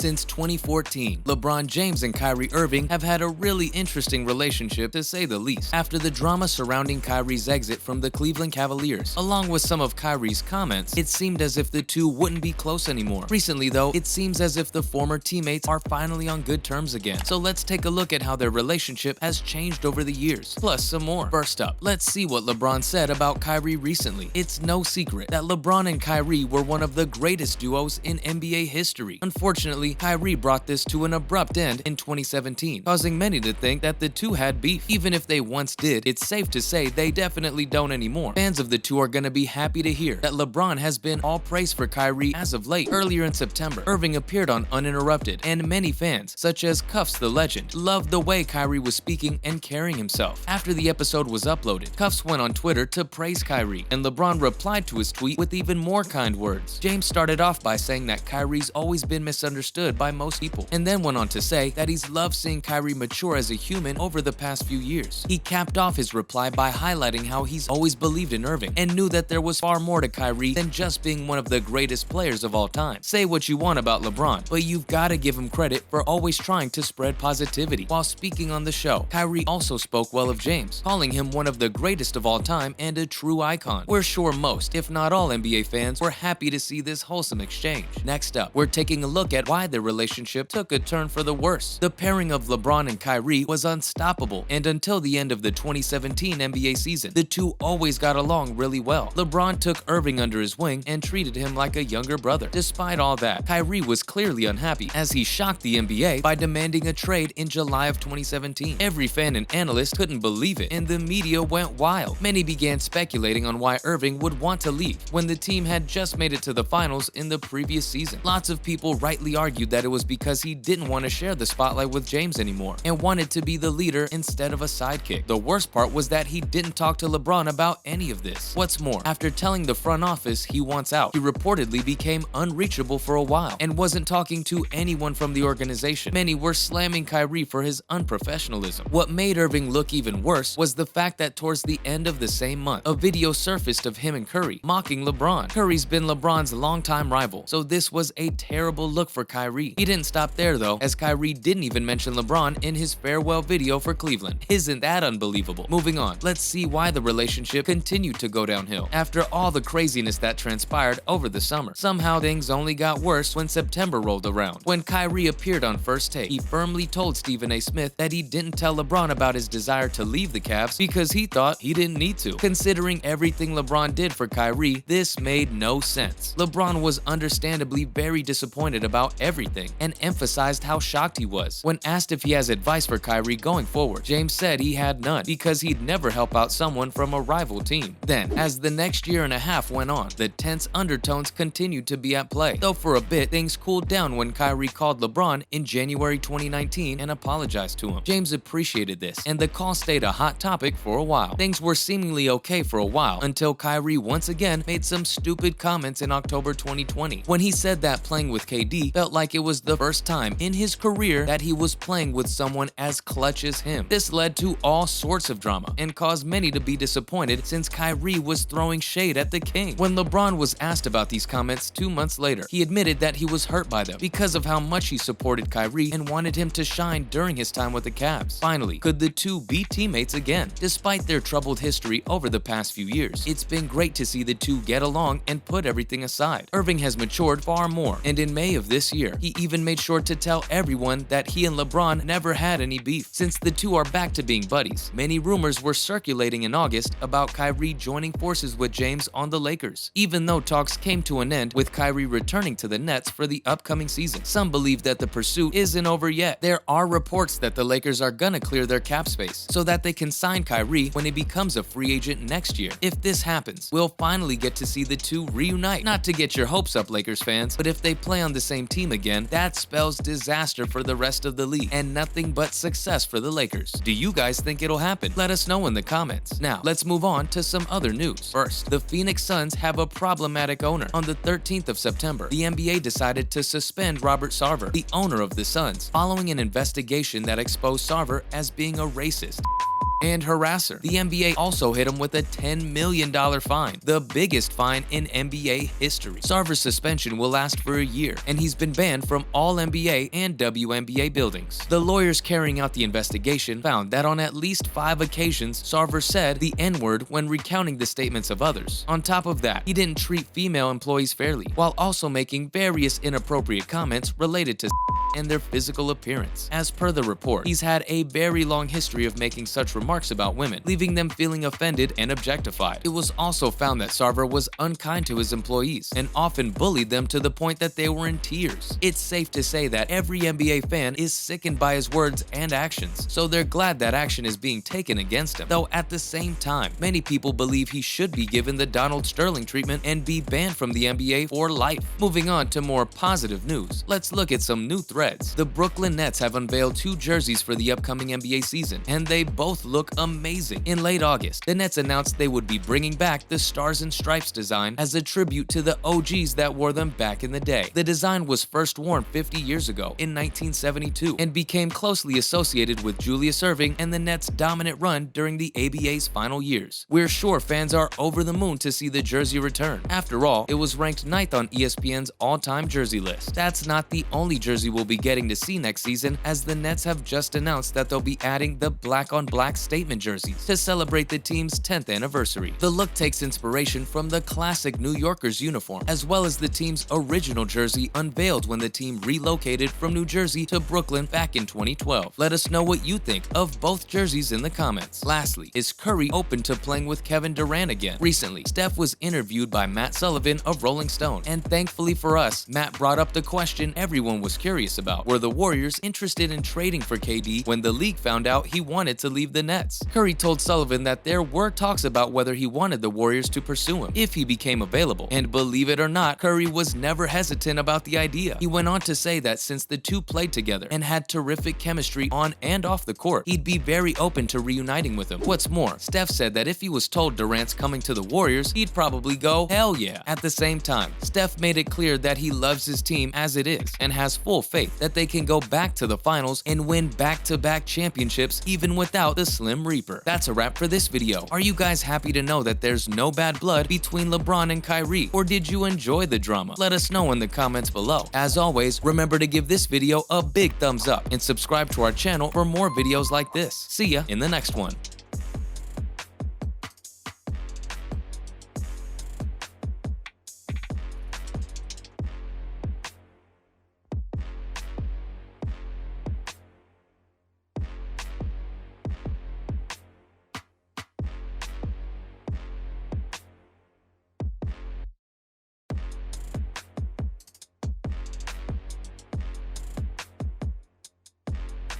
Since 2014, LeBron James and Kyrie Irving have had a really interesting relationship to say the least. After the drama surrounding Kyrie's exit from the Cleveland Cavaliers, along with some of Kyrie's comments, it seemed as if the two wouldn't be close anymore. Recently though, it seems as if the former teammates are finally on good terms again. So let's take a look at how their relationship has changed over the years, plus some more. First up, let's see what LeBron said about Kyrie recently. It's no secret that LeBron and Kyrie were one of the greatest duos in NBA history. Unfortunately, Kyrie brought this to an abrupt end in 2017, causing many to think that the two had beef. Even if they once did, it's safe to say they definitely don't anymore. Fans of the two are gonna be happy to hear that LeBron has been all praise for Kyrie as of late. Earlier in September, Irving appeared on Uninterrupted, and many fans, such as Cuffs the Legend, loved the way Kyrie was speaking and carrying himself. After the episode was uploaded, Cuffs went on Twitter to praise Kyrie, and LeBron replied to his tweet with even more kind words. James started off by saying that Kyrie's always been misunderstood by most people, and then went on to say that he's loved seeing Kyrie mature as a human over the past few years. He capped off his reply by highlighting how he's always believed in Irving and knew that there was far more to Kyrie than just being one of the greatest players of all time. Say what you want about LeBron, but you've gotta give him credit for always trying to spread positivity. While speaking on the show, Kyrie also spoke well of James, calling him one of the greatest of all time and a true icon. We're sure most, if not all NBA fans, were happy to see this wholesome exchange. Next up, we're taking a look at why their relationship took a turn for the worse. The pairing of LeBron and Kyrie was unstoppable, and until the end of the 2017 NBA season, the two always got along really well. LeBron took Irving under his wing and treated him like a younger brother. Despite all that, Kyrie was clearly unhappy as he shocked the NBA by demanding a trade in July of 2017. Every fan and analyst couldn't believe it, and the media went wild. Many began speculating on why Irving would want to leave when the team had just made it to the finals in the previous season. Lots of people rightly argued that it was because he didn't want to share the spotlight with James anymore and wanted to be the leader instead of a sidekick. The worst part was that he didn't talk to LeBron about any of this. What's more, after telling the front office he wants out, he reportedly became unreachable for a while and wasn't talking to anyone from the organization. Many were slamming Kyrie for his unprofessionalism. What made Irving look even worse was the fact that towards the end of the same month, a video surfaced of him and Curry mocking LeBron. Curry's been LeBron's longtime rival, so this was a terrible look for Kyrie. He didn't stop there though, as Kyrie didn't even mention LeBron in his farewell video for Cleveland. Isn't that unbelievable? Moving on, let's see why the relationship continued to go downhill. After all the craziness that transpired over the summer, somehow things only got worse when September rolled around. When Kyrie appeared on First Take, he firmly told Stephen A. Smith that he didn't tell LeBron about his desire to leave the Cavs because he thought he didn't need to. Considering everything LeBron did for Kyrie, this made no sense. LeBron was understandably very disappointed about everything and emphasized how shocked he was. When asked if he has advice for Kyrie going forward, James said he had none because he'd never help out someone from a rival team. Then, as the next year and a half went on, the tense undertones continued to be at play. Though for a bit, things cooled down when Kyrie called LeBron in January 2019 and apologized to him. James appreciated this, and the call stayed a hot topic for a while. Things were seemingly okay for a while until Kyrie once again made some stupid comments in October 2020 when he said that playing with KD felt like it was the first time in his career that he was playing with someone as clutch as him. This led to all sorts of drama and caused many to be disappointed since Kyrie was throwing shade at the king. When LeBron was asked about these comments 2 months later, he admitted that he was hurt by them because of how much he supported Kyrie and wanted him to shine during his time with the Cavs. Finally, could the two be teammates again? Despite their troubled history over the past few years, it's been great to see the two get along and put everything aside. Irving has matured far more, and in May of this year, he even made sure to tell everyone that he and LeBron never had any beef. Since the two are back to being buddies, many rumors were circulating in August about Kyrie joining forces with James on the Lakers. Even though talks came to an end with Kyrie returning to the Nets for the upcoming season, some believe that the pursuit isn't over yet. There are reports that the Lakers are gonna clear their cap space so that they can sign Kyrie when he becomes a free agent next year. If this happens, we'll finally get to see the two reunite. Not to get your hopes up, Lakers fans, but if they play on the same team again, that spells disaster for the rest of the league and nothing but success for the Lakers. Do you guys think it'll happen? Let us know in the comments. Now, let's move on to some other news. First, the Phoenix Suns have a problematic owner. On the 13th of September, the NBA decided to suspend Robert Sarver, the owner of the Suns, following an investigation that exposed Sarver as being a racist. and harasser. The NBA also hit him with a $10 million fine, the biggest fine in NBA history. Sarver's suspension will last for a year, and he's been banned from all NBA and WNBA buildings. The lawyers carrying out the investigation found that on at least 5 occasions, Sarver said the N-word when recounting the statements of others. On top of that, he didn't treat female employees fairly, while also making various inappropriate comments related to and their physical appearance. As per the report, he's had a very long history of making such remarks about women, leaving them feeling offended and objectified. It was also found that Sarver was unkind to his employees and often bullied them to the point that they were in tears. It's safe to say that every NBA fan is sickened by his words and actions, so they're glad that action is being taken against him. Though at the same time, many people believe he should be given the Donald Sterling treatment and be banned from the NBA for life. Moving on to more positive news, let's look at some new threads. The Brooklyn Nets have unveiled 2 jerseys for the upcoming NBA season, and they both look amazing. In late August, the Nets announced they would be bringing back the Stars and Stripes design as a tribute to the OGs that wore them back in the day. The design was first worn 50 years ago in 1972 and became closely associated with Julius Irving and the Nets' dominant run during the ABA's final years. We're sure fans are over the moon to see the jersey return. After all, it was ranked 9th on ESPN's all-time jersey list. That's not the only jersey we'll be getting to see next season, as the Nets have just announced that they'll be adding the black-on-black statement jerseys to celebrate the team's 10th anniversary. The look takes inspiration from the classic New Yorkers uniform, as well as the team's original jersey unveiled when the team relocated from New Jersey to Brooklyn back in 2012. Let us know what you think of both jerseys in the comments. Lastly, is Curry open to playing with Kevin Durant again? Recently, Steph was interviewed by Matt Sullivan of Rolling Stone, and thankfully for us, Matt brought up the question everyone was curious about. Were the Warriors interested in trading for KD when the league found out he wanted to leave the Nets? Curry told Sullivan that there were talks about whether he wanted the Warriors to pursue him if he became available, and believe it or not, Curry was never hesitant about the idea. He went on to say that since the two played together and had terrific chemistry on and off the court, he'd be very open to reuniting with him. What's more, Steph said that if he was told Durant's coming to the Warriors, he'd probably go, hell yeah. At the same time, Steph made it clear that he loves his team as it is and has full faith that they can go back to the finals and win back-to-back championships even without the Slim Reaper. That's a wrap for this video. Are you guys happy to know that there's no bad blood between LeBron and Kyrie, or did you enjoy the drama? Let us know in the comments below. As always, remember to give this video a big thumbs up and subscribe to our channel for more videos like this. See ya in the next one.